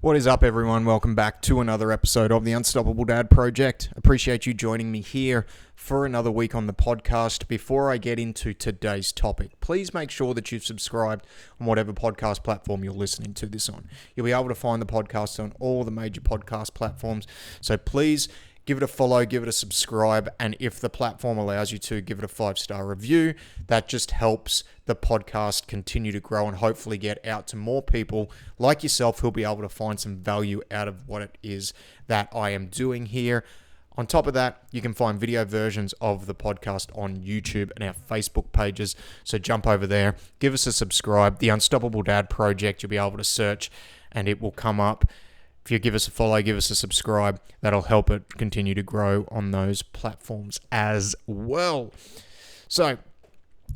What is up, everyone? Welcome back to another episode of the Unstoppable Dad Project. Appreciate you joining me here for another week on the podcast. Before I get into today's topic, please make sure that you've subscribed on whatever podcast platform you're listening to this on. You'll be able to find the podcast on all the major podcast platforms. So please give it a follow, give it a subscribe, and if the platform allows you to, give it a 5-star review. That just helps the podcast continue to grow and hopefully get out to more people like yourself who'll be able to find some value out of what it is that I am doing here. On top of that, you can find video versions of the podcast on YouTube and our Facebook pages. So jump over there, give us a subscribe. The Unstoppable Dad Project, you'll be able to search and it will come up. If you give us a follow, give us a subscribe, that'll help it continue to grow on those platforms as well. So,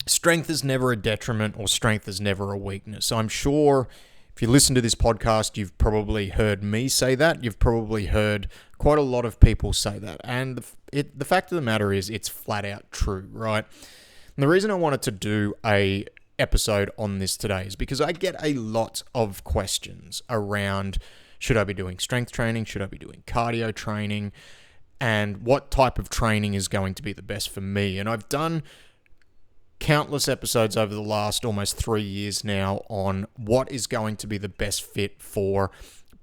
strength is never a detriment or strength is never a weakness. So I'm sure if you listen to this podcast, you've probably heard me say that. You've probably heard quite a lot of people say that. And the fact of the matter is it's flat out true, right? And the reason I wanted to do a episode on this today is because I get a lot of questions around, should I be doing strength training? Should I be doing cardio training? And what type of training is going to be the best for me? And I've done countless episodes over the last almost 3 years now on what is going to be the best fit for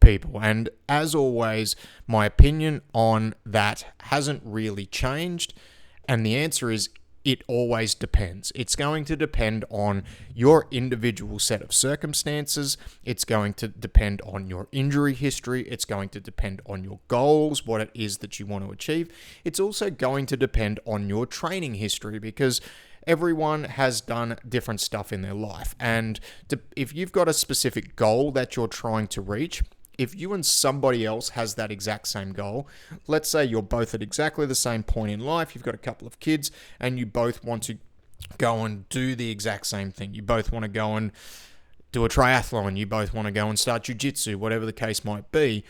people. And as always, my opinion on that hasn't really changed. And the answer is, it always depends. It's going to depend on your individual set of circumstances. It's going to depend on your injury history. It's going to depend on your goals, what it is that you want to achieve. It's also going to depend on your training history because everyone has done different stuff in their life. And if you've got a specific goal that you're trying to reach, if you and somebody else has that exact same goal, let's say you're both at exactly the same point in life, you've got a couple of kids, and you both want to go and do the exact same thing. You both want to go and do a triathlon, you both want to go and start jiu-jitsu, whatever the case might be,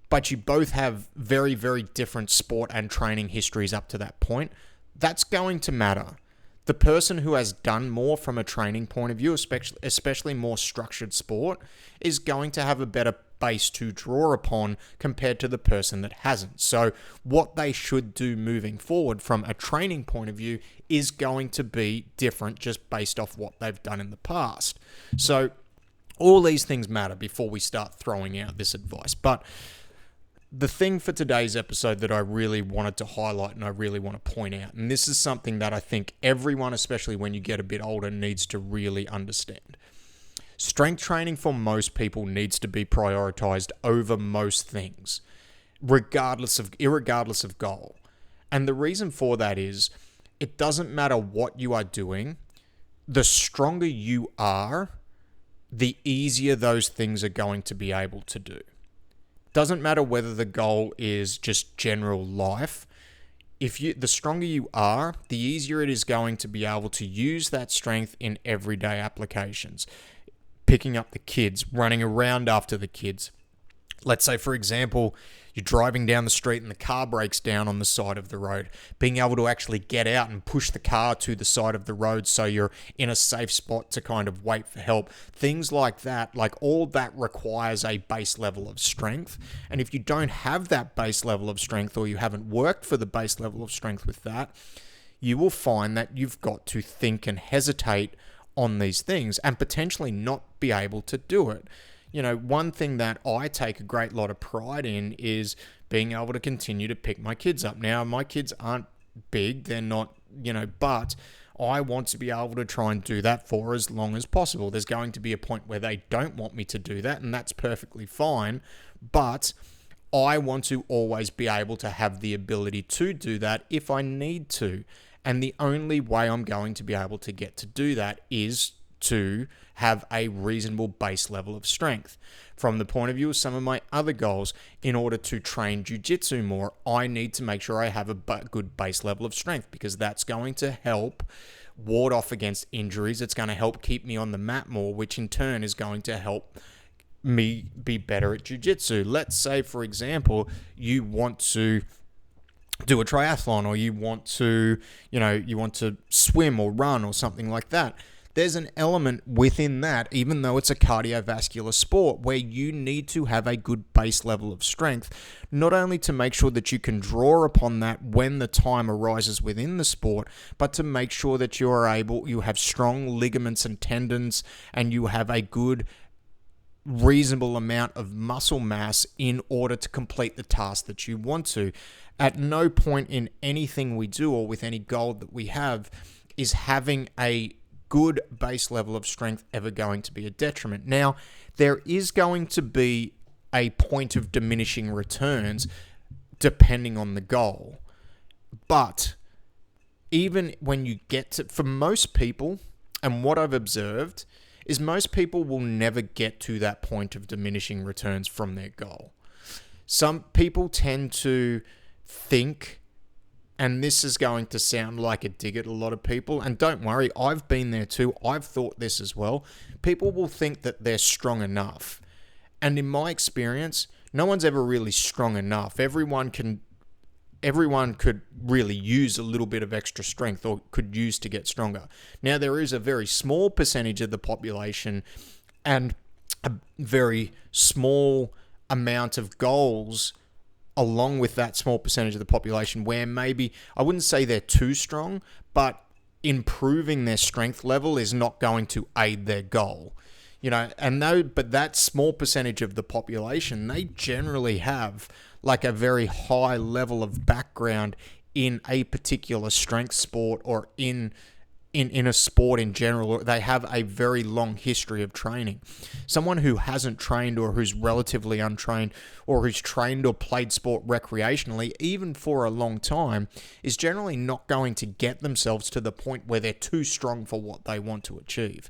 but you both have very, very different sport and training histories up to that point. That's going to matter. The person who has done more from a training point of view, especially more structured sport, is going to have a better base to draw upon compared to the person that hasn't. So what they should do moving forward from a training point of view is going to be different just based off what they've done in the past. So all these things matter before we start throwing out this advice. But the thing for today's episode that I really wanted to highlight and I really want to point out, and this is something that I think everyone, especially when you get a bit older, needs to really understand. Strength training for most people needs to be prioritized over most things, irregardless of goal. And the reason for that is it doesn't matter what you are doing. The stronger you are, the easier those things are going to be able to do. Doesn't matter whether the goal is just general life. The stronger you are, the easier it is going to be able to use that strength in everyday applications. Picking up the kids, running around after the kids. Let's say, for example, you're driving down the street and the car breaks down on the side of the road. Being able to actually get out and push the car to the side of the road so you're in a safe spot to kind of wait for help. Things like that, like all that requires a base level of strength. And if you don't have that base level of strength or you haven't worked for the base level of strength with that, you will find that you've got to think and hesitate on these things and potentially not be able to do it. You know, one thing that I take a great lot of pride in is being able to continue to pick my kids up. Now, my kids aren't big, they're not, but I want to be able to try and do that for as long as possible. There's going to be a point where they don't want me to do that, and that's perfectly fine, but I want to always be able to have the ability to do that if I need to. And the only way I'm going to be able to get to do that is to have a reasonable base level of strength. From the point of view of some of my other goals, in order to train jiu-jitsu more, I need to make sure I have a good base level of strength because that's going to help ward off against injuries. It's going to help keep me on the mat more, which in turn is going to help me be better at jiu-jitsu. Let's say, for example, you want to do a triathlon or you want to swim or run or something like that. there's an element within that, even though it's a cardiovascular sport, where you need to have a good base level of strength, not only to make sure that you can draw upon that when the time arises within the sport, but to make sure that you have strong ligaments and tendons, and you have a good reasonable amount of muscle mass in order to complete the task that you want to. At no point in anything we do or with any goal that we have is having a good base level of strength ever going to be a detriment. Now, there is going to be a point of diminishing returns depending on the goal. But even when you get to, for most people, and what I've observed, is most people will never get to that point of diminishing returns from their goal. Some people tend to think, and this is going to sound like a dig at a lot of people, and don't worry, I've been there too. I've thought this as well. People will think that they're strong enough. And in my experience, no one's ever really strong enough. Everyone could really use a little bit of extra strength, or could use to get stronger. Now, there is a very small percentage of the population and a very small amount of goals along with that small percentage of the population where maybe, I wouldn't say they're too strong, but improving their strength level is not going to aid their goal. But that small percentage of the population, they generally have like a very high level of background in a particular strength sport, or in a sport in general, or they have a very long history of training. Someone who hasn't trained, or who's relatively untrained, or who's trained or played sport recreationally, even for a long time, is generally not going to get themselves to the point where they're too strong for what they want to achieve.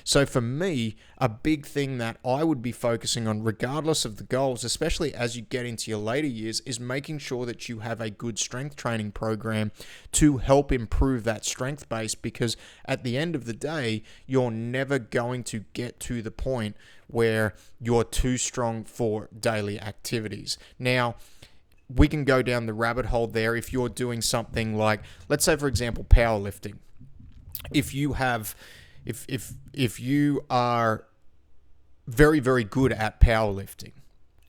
So for me, a big thing that I would be focusing on, regardless of the goals, especially as you get into your later years, is making sure that you have a good strength training program to help improve that strength base, because at the end of the day, you're never going to get to the point where you're too strong for daily activities. Now, we can go down the rabbit hole there if you're doing something like, let's say, for example, powerlifting. If you are very, very good at powerlifting,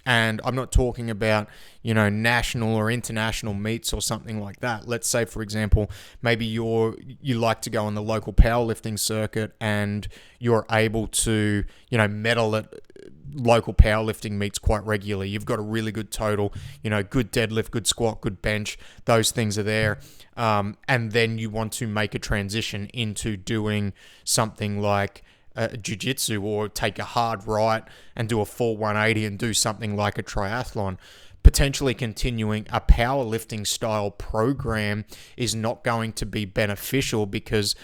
and I'm not talking about, national or international meets or something like that. Let's say, for example, maybe you like to go on the local powerlifting circuit, and you're able to, medal at local powerlifting meets quite regularly. You've got a really good total, good deadlift, good squat, good bench. Those things are there. And then you want to make a transition into doing something like jiu-jitsu, or take a hard right and do a full 180 and do something like a triathlon. Potentially continuing a powerlifting style program is not going to be beneficial, because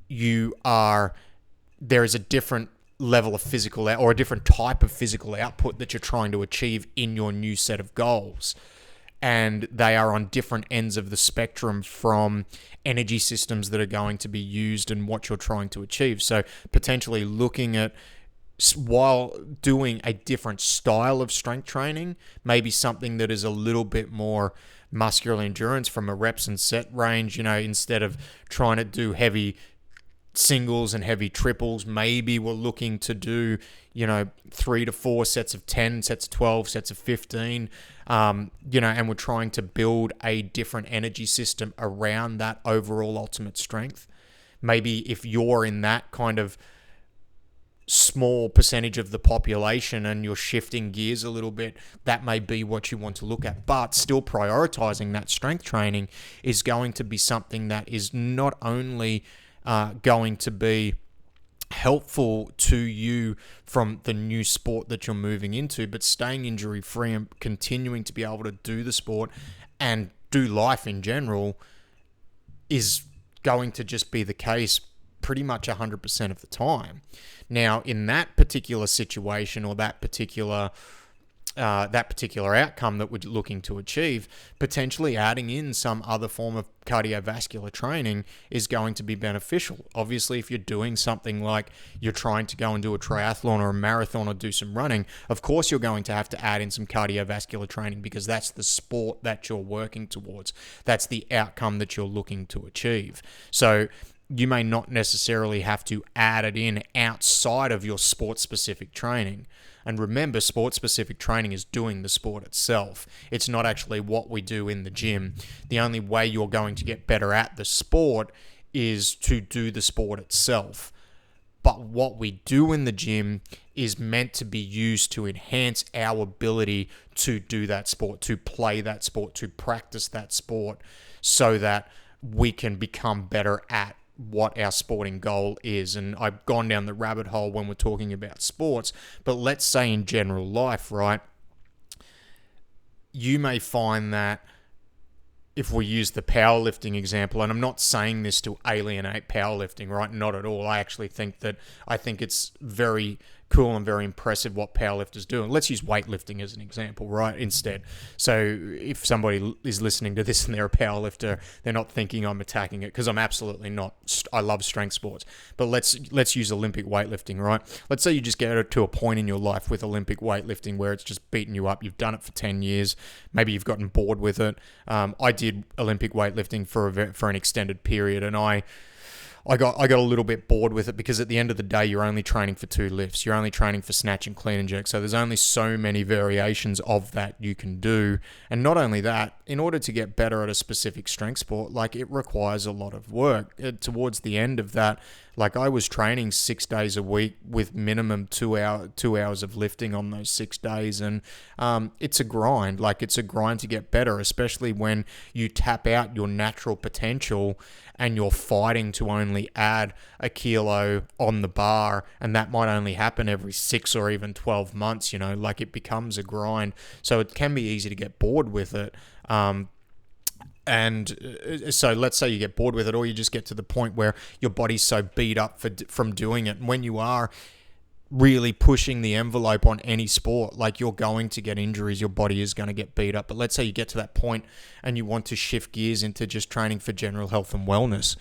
there is a different level of physical, or a different type of physical output that you're trying to achieve in your new set of goals. And they are on different ends of the spectrum from energy systems that are going to be used and what you're trying to achieve. So potentially looking at, while doing a different style of strength training, maybe something that is a little bit more muscular endurance from a reps and set range, instead of trying to do heavy singles and heavy triples, maybe we're looking to do 3 to 4 sets of 10, sets of 12, sets of 15, and we're trying to build a different energy system around that overall ultimate strength. Maybe if you're in that kind of small percentage of the population and you're shifting gears a little bit, that may be what you want to look at. But still prioritizing that strength training is going to be something that is not only going to be helpful to you from the new sport that you're moving into, but staying injury free and continuing to be able to do the sport and do life in general is going to just be the case pretty much 100% of the time. Now, in that particular situation, or that particular outcome that we're looking to achieve, potentially adding in some other form of cardiovascular training is going to be beneficial. Obviously, if you're doing something like you're trying to go and do a triathlon or a marathon or do some running, of course you're going to have to add in some cardiovascular training, because that's the sport that you're working towards. That's the outcome that you're looking to achieve. So you may not necessarily have to add it in outside of your sport-specific training. And remember, sport-specific training is doing the sport itself. It's not actually what we do in the gym. The only way you're going to get better at the sport is to do the sport itself. But what we do in the gym is meant to be used to enhance our ability to do that sport, to play that sport, to practice that sport, so that we can become better at what our sporting goal is. And I've gone down the rabbit hole when we're talking about sports, but let's say in general life, right? You may find that if we use the powerlifting example, and I'm not saying this to alienate powerlifting, right? Not at all. I think it's very cool and very impressive what powerlifters do. And let's use weightlifting as an example, right? Instead. So if somebody is listening to this and they're a powerlifter, they're not thinking I'm attacking it, because I'm absolutely not. I love strength sports. But let's use Olympic weightlifting, right? Let's say you just get to a point in your life with Olympic weightlifting where it's just beating you up. You've done it for 10 years. Maybe you've gotten bored with it. I did Olympic weightlifting for an extended period, and I got a little bit bored with it, because at the end of the day, you're only training for 2 lifts. You're only training for snatch and clean and jerk. So there's only so many variations of that you can do. And not only that, in order to get better at a specific strength sport, like, it requires a lot of work. Towards the end of that, like, I was training 6 days a week with minimum 2 hours of lifting on those 6 days. And it's a grind. Like, it's a grind to get better, especially when you tap out your natural potential and you're fighting to only add a kilo on the bar, and that might only happen every 6 or even 12 months, like, it becomes a grind. So it can be easy to get bored with it. And so let's say you get bored with it, or you just get to the point where your body's so beat up from doing it. And when you are really pushing the envelope on any sport, like, you're going to get injuries, your body is going to get beat up. But let's say you get to that point and you want to shift gears into just training for general health and wellness.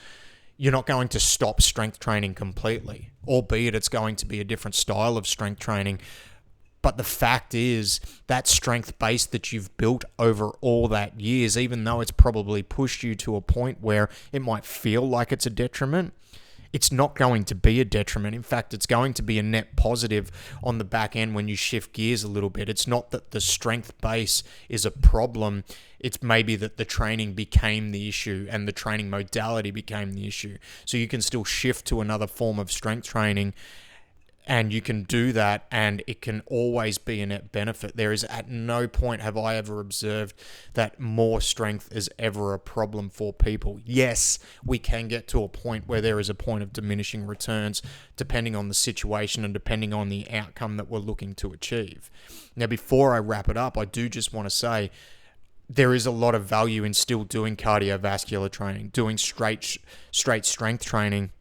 You're not going to stop strength training completely, albeit it's going to be a different style of strength training. But the fact is, that strength base that you've built over all that years, even though it's probably pushed you to a point where it might feel like it's a detriment, it's not going to be a detriment. In fact, it's going to be a net positive on the back end when you shift gears a little bit. It's not that the strength base is a problem. It's maybe that the training became the issue and the training modality became the issue. So you can still shift to another form of strength training, and you can do that, and it can always be a net benefit. There is at no point have I ever observed that more strength is ever a problem for people. Yes, we can get to a point where there is a point of diminishing returns, depending on the situation and depending on the outcome that we're looking to achieve. Now, before I wrap it up, I do just want to say there is a lot of value in still doing cardiovascular training. Doing straight strength training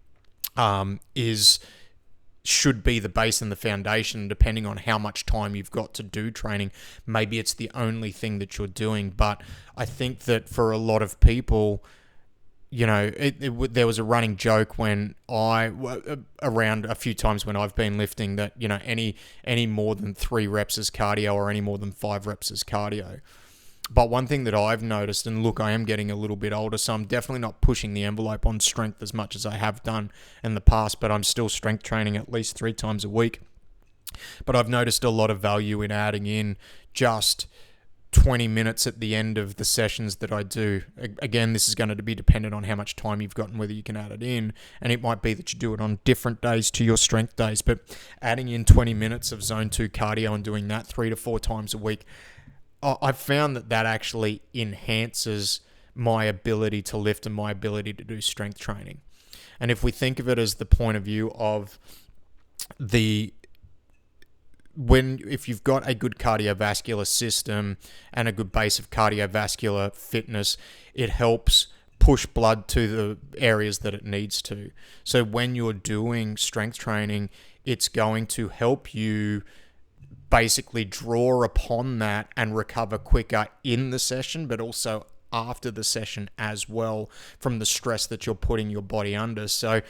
should be the base and the foundation, depending on how much time you've got to do training. Maybe it's the only thing that you're doing, but I think that for a lot of people, there was a running joke when around a few times when I've been lifting that, any more than 3 reps is cardio, or any more than 5 reps is cardio. But one thing that I've noticed, and look, I am getting a little bit older, so I'm definitely not pushing the envelope on strength as much as I have done in the past, but I'm still strength training at least 3 times a week. But I've noticed a lot of value in adding in just 20 minutes at the end of the sessions that I do. Again, this is going to be dependent on how much time you've got and whether you can add it in. And it might be that you do it on different days to your strength days, but adding in 20 minutes of zone 2 cardio and doing that 3 to 4 times a week, I've found that actually enhances my ability to lift and my ability to do strength training. And if we think of it as the point of view of if you've got a good cardiovascular system and a good base of cardiovascular fitness, it helps push blood to the areas that it needs to. So when you're doing strength training, it's going to help you basically draw upon that and recover quicker in the session, but also after the session as well, from the stress that you're putting your body under. So,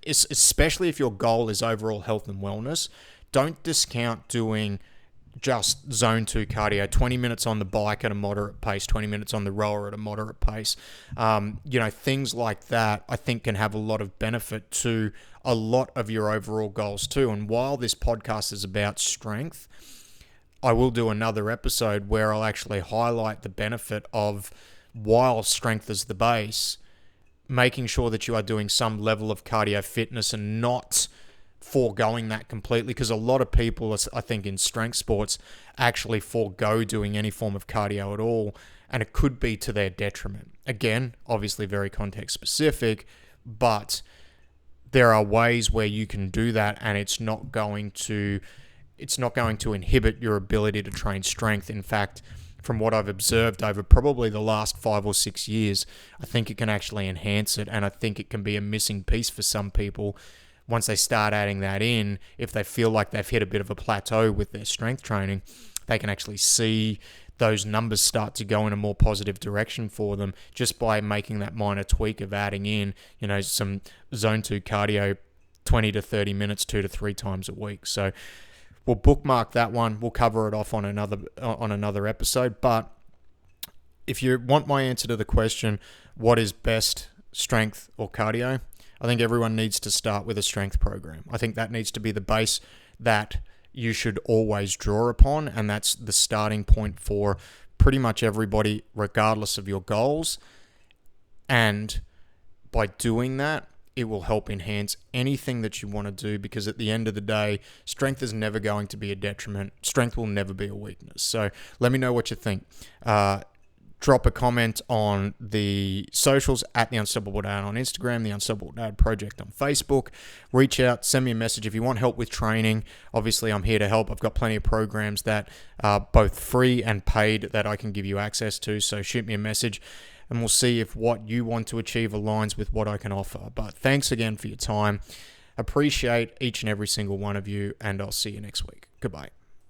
especially if your goal is overall health and wellness, don't discount doing just zone 2 cardio, 20 minutes on the bike at a moderate pace, 20 minutes on the rower at a moderate pace. Things like that I think can have a lot of benefit to a lot of your overall goals too. And while this podcast is about strength, I will do another episode where I'll actually highlight the benefit of, while strength is the base, making sure that you are doing some level of cardio fitness and not foregoing that completely, because a lot of people, I think, in strength sports actually forego doing any form of cardio at all, and it could be to their detriment. Again, obviously very context specific, but there are ways where you can do that and it's not going to inhibit your ability to train strength. In fact, from what I've observed over probably the last 5 or 6 years, I think it can actually enhance it, and I think it can be a missing piece for some people. Once they start adding that in, if they feel like they've hit a bit of a plateau with their strength training, they can actually see those numbers start to go in a more positive direction for them just by making that minor tweak of adding in, some zone 2 cardio, 20 to 30 minutes, 2 to 3 times a week. So we'll bookmark that one. We'll cover it off on another episode. But if you want my answer to the question, what is best, strength or cardio? I think everyone needs to start with a strength program. I think that needs to be the base that you should always draw upon, and that's the starting point for pretty much everybody, regardless of your goals. And by doing that, it will help enhance anything that you want to do, because at the end of the day, strength is never going to be a detriment. Strength will never be a weakness. So let me know what you think. Drop a comment on the socials at The Unstoppable Dad on Instagram, The Unstoppable Dad Project on Facebook. Reach out, send me a message if you want help with training. Obviously, I'm here to help. I've got plenty of programs that are both free and paid that I can give you access to. So shoot me a message and we'll see if what you want to achieve aligns with what I can offer. But thanks again for your time. Appreciate each and every single one of you, and I'll see you next week. Goodbye.